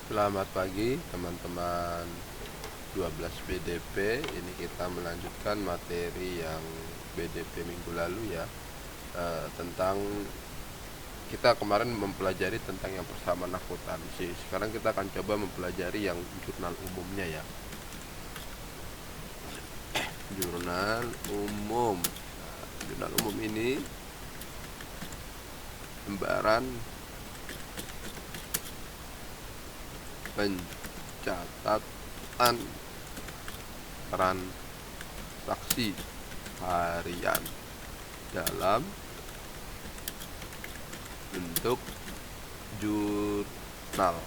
Selamat pagi teman-teman 12 BDP. Ini kita melanjutkan materi yang BDP minggu lalu ya, tentang kita kemarin mempelajari tentang yang persamaan akuntansi. Sekarang kita akan coba mempelajari yang jurnal umumnya ya. Jurnal umum. Jurnal umum ini lembaran pencatatan transaksi harian dalam bentuk jurnal.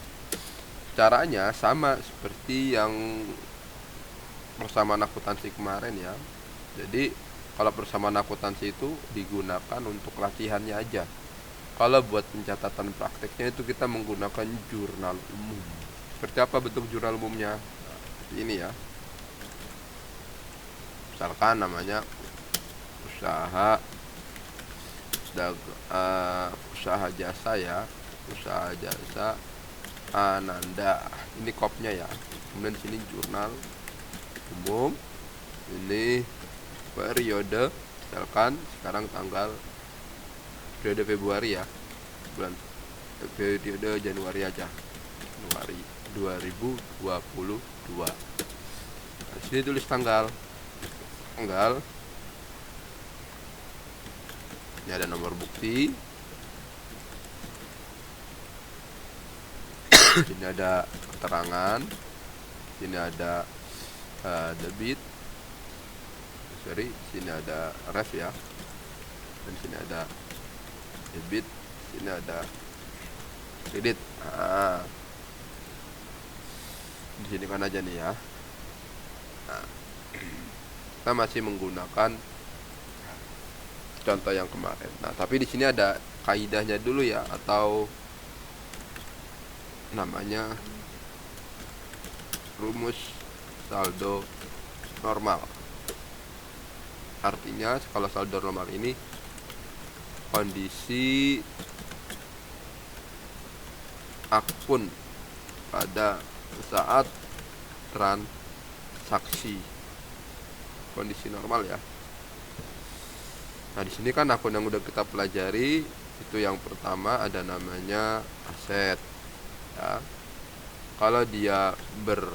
Caranya sama seperti yang persamaan akuntansi kemarin ya. Jadi kalau persamaan akuntansi itu digunakan untuk latihannya aja. Kalau buat pencatatan prakteknya itu kita menggunakan jurnal umum. Seperti apa bentuk jurnal umumnya? Nah, ini ya. Misalkan namanya usaha usaha jasa ya, usaha jasa Ananda. Ini kopnya ya. Kemudian di sini jurnal umum. Ini periode, misalkan sekarang tanggal periode Februari ya, bulan periode Januari aja, Januari 2022. Nah, sini tulis tanggal. Ini ada nomor bukti. Sini ada keterangan. Sini ada debit. Sini ada ref ya. Dan sini ada debit. Sini ada kredit. Nah, di sini kan aja nih ya. Nah, kita masih menggunakan contoh yang kemarin. Nah, tapi di sini ada kaidahnya dulu ya, atau namanya rumus saldo normal. Artinya kalau saldo normal ini kondisi akun pada saat transaksi, kondisi normal ya. Nah, di sini kan akun yang udah kita pelajari itu yang pertama ada namanya aset ya. Kalau dia bertambah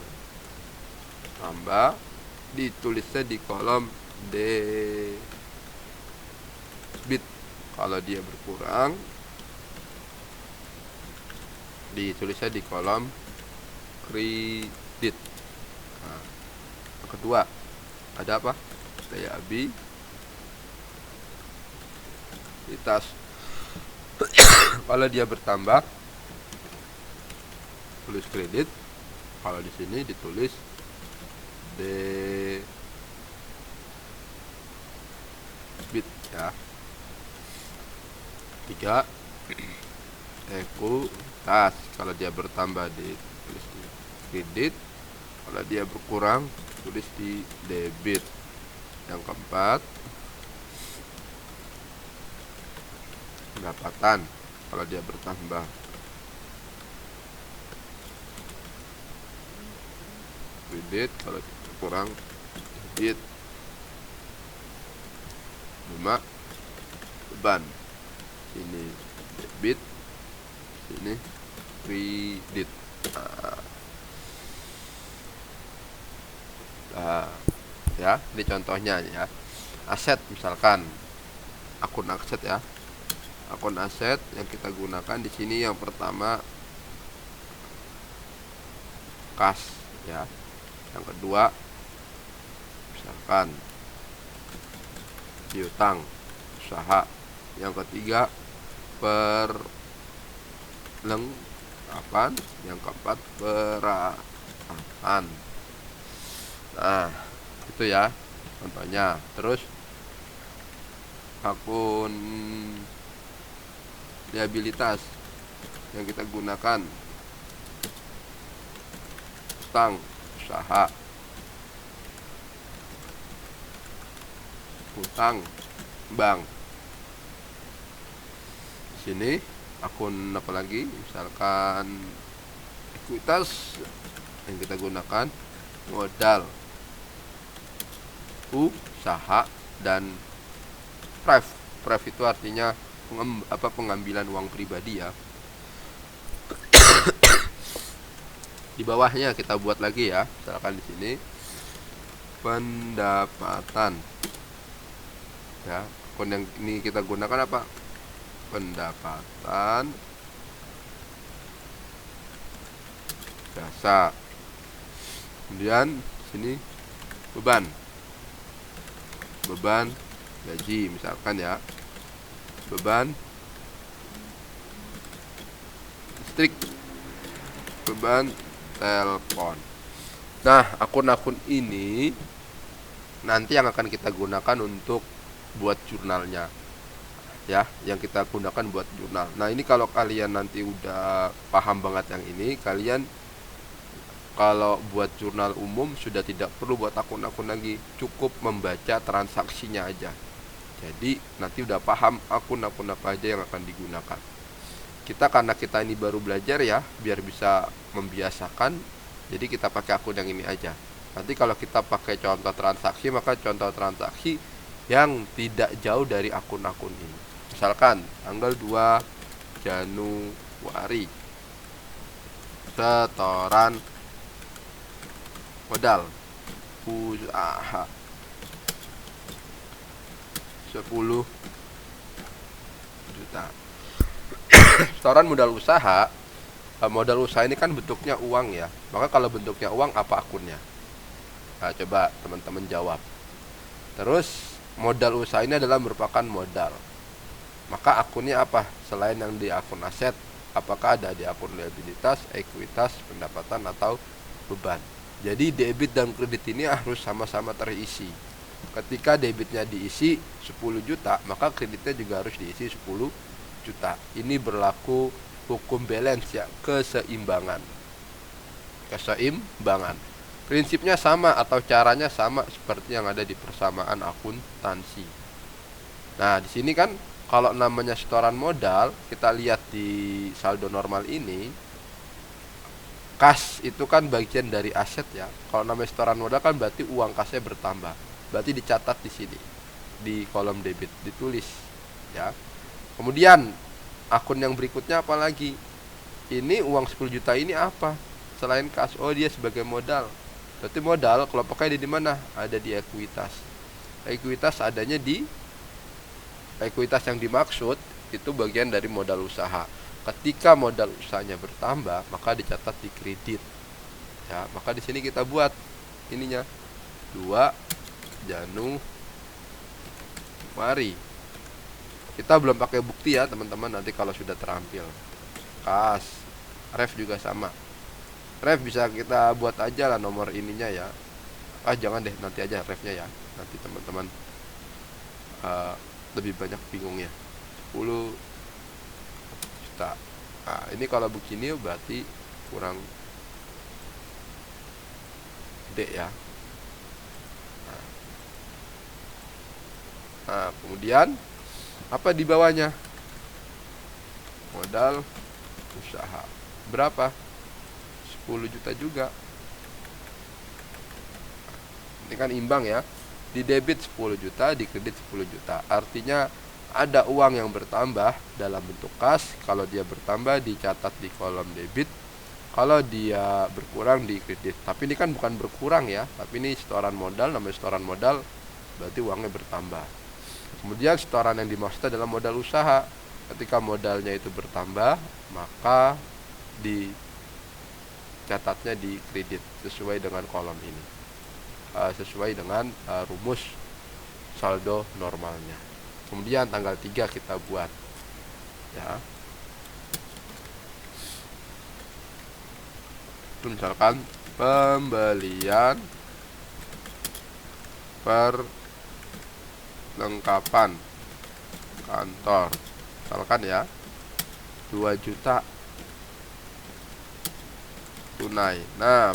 ditulisnya di kolom debit. Kalau dia berkurang ditulisnya di kolom kredit. Nah, yang kedua ada apa? Daya abilitas. Kalau dia bertambah tulis kredit. Kalau di sini ditulis debit ya. 3 ekuitas. Kalau dia bertambah ditulis di kredit, kalau dia berkurang tulis di debit. Yang keempat pendapatan. Kalau dia bertambah kredit, kalau berkurang debit. 5 beban. Sini debit, sini kredit. Nah, ya, ini contohnya ya. Aset misalkan akun aset ya. Akun aset yang kita gunakan di sini yang pertama kas ya. Yang kedua misalkan piutang usaha. Yang ketiga perlengkapan. Yang keempat peralatan. Nah, itu ya contohnya. Terus akun liabilitas yang kita gunakan utang usaha, utang bank. Di sini akun apa lagi? Misalkan ekuitas yang kita gunakan modal usaha dan pref. Pref itu artinya pengambilan uang pribadi ya. Di bawahnya kita buat lagi ya. Misalkan di sini pendapatan. Ya, akun yang ini kita gunakan apa? Pendapatan jasa. Kemudian sini beban gaji misalkan ya, beban listrik, beban telepon. Nah, akun-akun ini nanti yang akan kita gunakan untuk buat jurnalnya ya, yang kita gunakan buat jurnal. Nah, ini kalau kalian nanti udah paham banget yang ini, kalian kalau buat jurnal umum sudah tidak perlu buat akun-akun lagi, cukup membaca transaksinya aja. Jadi nanti udah paham akun-akun apa aja yang akan digunakan. Karena kita ini baru belajar ya, biar bisa membiasakan, jadi kita pakai akun yang ini aja. Nanti kalau kita pakai contoh transaksi, maka contoh transaksi yang tidak jauh dari akun-akun ini. Misalkan tanggal 2 Januari, setoran modal usaha 10 juta. Setoran modal usaha ini kan bentuknya uang ya. Maka kalau bentuknya uang, apa akunnya? Nah, coba teman-teman jawab. Terus modal usaha ini adalah merupakan modal. Maka akunnya apa? Selain yang di akun aset, apakah ada di akun liabilitas, ekuitas, pendapatan, atau beban? Jadi debit dan kredit ini harus sama-sama terisi. Ketika debitnya diisi 10 juta, maka kreditnya juga harus diisi 10 juta. Ini berlaku hukum balance ya, keseimbangan. Prinsipnya sama atau caranya sama seperti yang ada di persamaan akuntansi. Nah, di sini kan kalau namanya setoran modal, kita lihat di saldo normal ini, kas itu kan bagian dari aset ya. Kalau namanya setoran modal kan berarti uang kasnya bertambah. Berarti dicatat di sini di kolom debit, ditulis ya. Kemudian akun yang berikutnya apa lagi? Ini uang 10 juta ini apa? Selain kas, oh dia sebagai modal. Berarti modal kelompoknya ada di mana? Ada di ekuitas. Ekuitas yang dimaksud itu bagian dari modal usaha. Ketika modal usahanya bertambah, maka dicatat di kredit. Ya, maka di sini kita buat ininya 2 Januari. Kita belum pakai bukti ya teman-teman, nanti kalau sudah terampil. Kas, ref juga sama. Ref bisa kita buat aja lah nomor ininya ya. Jangan deh, nanti aja refnya ya. Nanti teman-teman lebih banyak bingungnya. 10 juta. Nah, ini kalau begini berarti kurang gede ya. Nah, kemudian apa di bawahnya? Modal usaha. Berapa? 10 juta juga. Ini kan imbang ya. Di debit 10 juta, di kredit 10 juta. Artinya ada uang yang bertambah dalam bentuk kas. Kalau dia bertambah dicatat di kolom debit. Kalau dia berkurang di kredit. Tapi ini kan bukan berkurang ya, tapi ini setoran modal. Namanya setoran modal berarti uangnya bertambah. Kemudian setoran yang dimaksud adalah modal usaha. Ketika modalnya itu bertambah, maka dicatatnya di kredit sesuai dengan kolom ini, sesuai dengan rumus saldo normalnya. Kemudian tanggal 3 kita buat ya. Misalkan pembelian perlengkapan kantor, misalkan ya 2 juta tunai. Nah,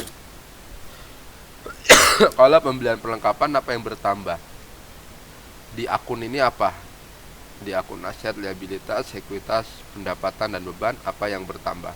kalau pembelian perlengkapan apa yang bertambah di akun ini? Apa di akun aset, liabilitas, ekuitas, pendapatan, dan beban, apa yang bertambah?